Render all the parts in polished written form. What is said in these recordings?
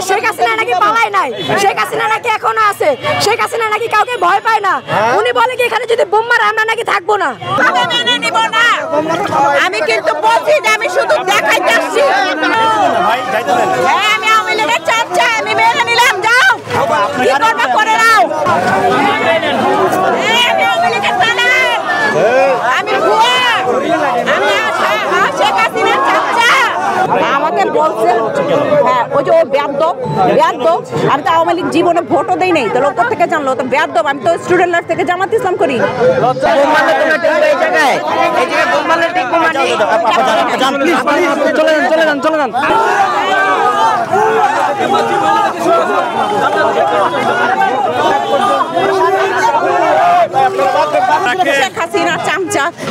শেখ হাসিনা নাকি পালায় নাই, শেখ হাসিনা নাকি এখনো আছে, শেখ হাসিনা নাকি কাউকে ভয় পায় না। উনি বলে কি এখানে যদি বোম মারে আমরা নাকি থাকবো না। আমি মেনে নিব না। আমি কিন্তু বলছি যে আমি শুধু দেখাইতে আসছি। আমি আওয়ামী লীগের চাচ্ছি, আমি মেনে নিলাম। যাও কি করবা করে নাও। আমি আওয়ামী লীগের চালান, আমি ভুয়া, আমি শেখ হাসিনার চাচ্চা। আমাকে বলছে হ্যাঁ ওই যে ও বেয়াদব। আমি তো আওয়ামী লীগ জীবনে ভোটও দেই নাই, তাহলে ওপর থেকে জানলো তো বেয়াদব। আমি তো স্টুডেন্ট লাইফ থেকে জামাত ইসলাম করি।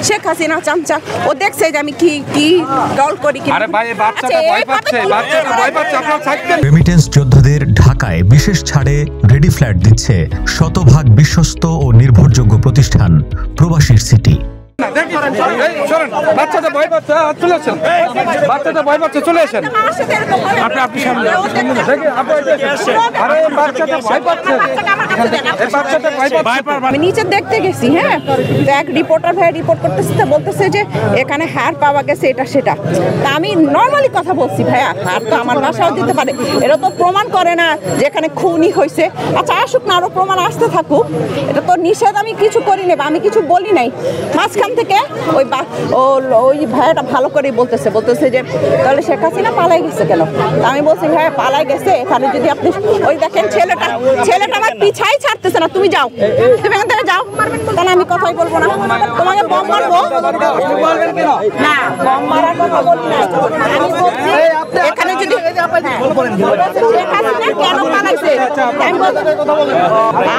শেখ হাসিনা চামচা ও দেখছে যে আমি কি দল করি। রেমিটেন্স যোদ্ধাদের ঢাকায় বিশেষ ছাড়ে রেডি ফ্ল্যাট দিচ্ছে শতভাগ বিশ্বস্ত ও নির্ভরযোগ্য প্রতিষ্ঠান প্রবাসীর সিটি। বাচ্চাদের ভয় পাচ্ছে চলে আসেন, বাচ্চাদের ভয় পাচ্ছে চলে আসেন। আপনি সামনে আমি নিচে দেখতে গেছি। হ্যাঁ এক রিপোর্টার ভাই রিপোর্ট করতেছে, বলতেছে যে এখানে হার পাওয়া গেছে এটা সেটা। তা আমি নর্মালি কথা বলছি ভাইয়া, হার তো আমার বাসাও দিতে পারে, এটা তো প্রমাণ করে না যে এখানে খুনই হয়েছে। আচ্ছা আসুক না, আরো প্রমাণ আসতে থাকুক, এটা তো নিষেধ আমি কিছু করি না, আমি কিছু বলি নাই। মাঝখান থেকে ওই ভাইয়াটা ভালো করে বলতেছে যে তাহলে শেখ হাসিনা পালাই গেছে কেন। আমি বলছি ভাইয়া পালাই গেছে এখানে যদি আপনি ওই দেখেন ছেলেটা আমার পিছাই ছাড়তেছে না, তুমি যাও, তুমি এখান থেকে যাও, তাহলে আমি কথাই বলবো না। তোমাকে বম মারবো না, বম মারার কথা বলি না। আমি বলছি এখানে যদি শেখ হাসিনা কেন পালাইছে,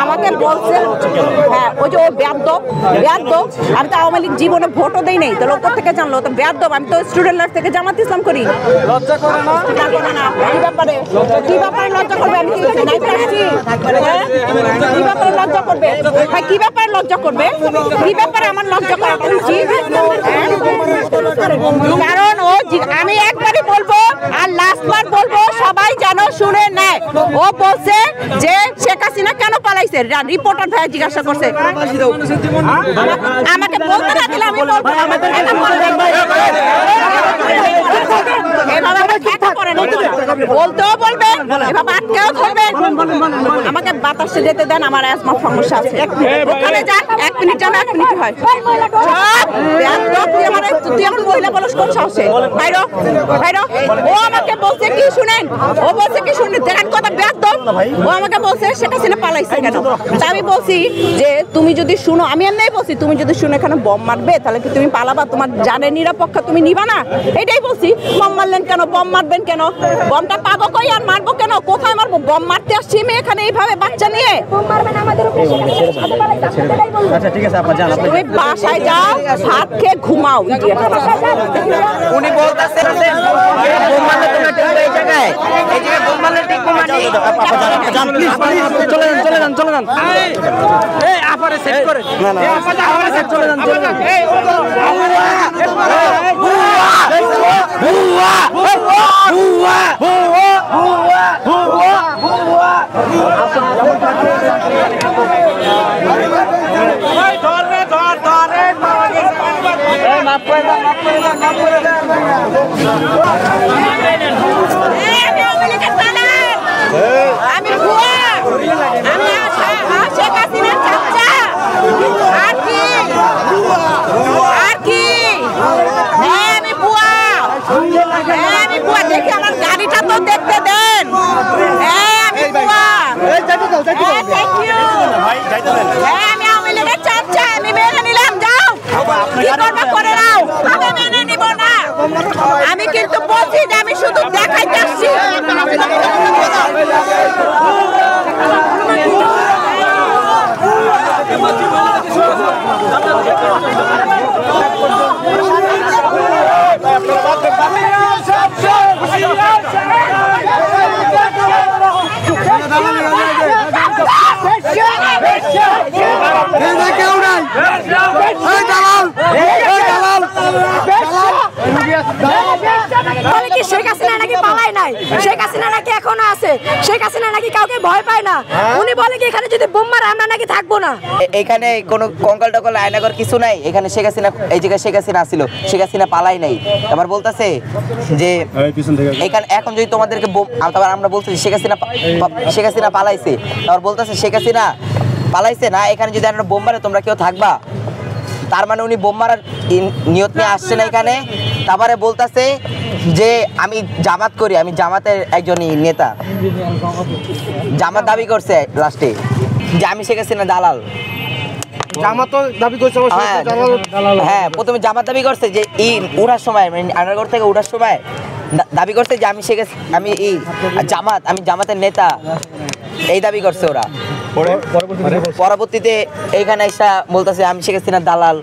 আমাকে বলছে হ্যাঁ ওই যে ও বেয়াদব। আমি তো আওয়ামী লীগ জীবনে ভোটও দেই নাই, তাহলে ওপর থেকে জানলো তো বেয়াদব। আমি তো স্টুডেন্ট লাইফ থেকে জামাত ইসলাম করি। লজ্জা করে না? কি ব্যাপারে লজ্জা করবে? আমি কি ব্যাপারে লজ্জা করবে ভাই? কি ব্যাপারে লজ্জা করবে? কি ব্যাপারে আমার লজ্জা করা উচিত? কারণ ও আমি একবারই বলবো আর লাস্টবার বলবো, সবাই যেন শুনে নেয়। ও বলছে যে শেখ হাসিনা কেন পালাইছে, রিপোর্টার ভাই জিজ্ঞাসা করছে। আমাকে বলতে না দিলে আমি বলবো। বলতেও বলবেন, এভাবে আটকেও ধরবেন। আমাকে বাতাসে যেতে দেন, আমার অ্যাজমা সমস্যা আছে। ওখানে যান, 1 মিনিট যান, 1 মিনিট হয়। তুই আমার মহিলা বলস কোন সাহসে? বাইরো। ও আমাকে বলছে কি শুনেন, দেখেন কথা বেয়াদব। ও আমাকে বলছে শেখ হাসিনা পালাইছে কেন। তা আমি বলছি যে তুমি যদি শুনো, আমি এমনি বলছি তুমি যদি শুনো এখানে বম মারবে তাহলে কি তুমি পালাবা? তোমার জানের নিরাপত্তা তুমি নিবা না? এটাই বলছি। বম মারলেন কেন, বম মারবেন কেন? বমটা পাবো কই আর মারবো কেন? কোথায় মারবো? বম মারতে আসছি আমি এখানে এইভাবে বাচ্চা নিয়ে। আচ্ছা ঠিক আছে আপা যান, তুমি বাসায় যাও, ভাত খেয়ে ঘুমাও। উনি বলতাছেন বোম মারলে তোমরা ঠিক এই জায়গায় বোম মারলে ঠিক মানে যান প্লিজ চলে যান এই আপারে সেট করে না আপারে সেট চলে যান আমি ভুয়া, আমি শেখ হাসিনার চাচা। আর কি হ্যাঁ আমি ভুয়া, দেখি আমার গাড়িটা তো দেখতে দেন। হ্যাঁ আমি ভুয়া। Thank you. হ্যাঁ আমি আওয়ামী লীগের চাচা, আমি মেনে নিলাম। যাও কি করবা করে নাও, আমি মেনে নিব না। আমি কিন্তু বলছি যে আমি শুধু দেখাইতে আসছি। বলে কি শেখ হাসিনা নাকি পালায় নাই, শেখ হাসিনা নাকি এখনো আছে, শেখ হাসিনা নাকি কাউকে ভয় পায় না। উনি বলে কি এখানে যদি বোম মারে আমরা নাকি থাকবো না। এখানে কোনো কঙ্কাল টকল আয়নাগর কিছু নাই, এখানে শেখ হাসিনা, এই জায়গায় শেখ হাসিনা আসছিল, শেখ হাসিনা পালাই নাই। আবার বলতেছে যে এখানে এখন যদি তোমাদেরকে তারপর আমরা বলছি শেখ হাসিনা পালাইছে, তারপর বলতেছে শেখ হাসিনা পালাইছে না, এখানে যদি আমরা বোম মারে তোমরা কেউ থাকবা। তার মানে উনি বোম মারার নিয়ত নিয়ে আসছে না এখানে। তারপরে বলতেছে যে আমি জামাত করি, আমি জামাতের একজনই নেতা। জামাত দাবি করছে লাস্টে যে আমি শেখ হাসিনা দালাল। হ্যাঁ, প্রথমে জামাত দাবি করছে যে উঠার সময়, আনারগড় থেকে উঠার সময় দাবি করছে যে আমি আমি জামাতের নেতা, এই দাবি করছে ওরা। পরবর্তীতে এইখানে এসে বলতেছে আমি শেখ হাসিনার দালাল।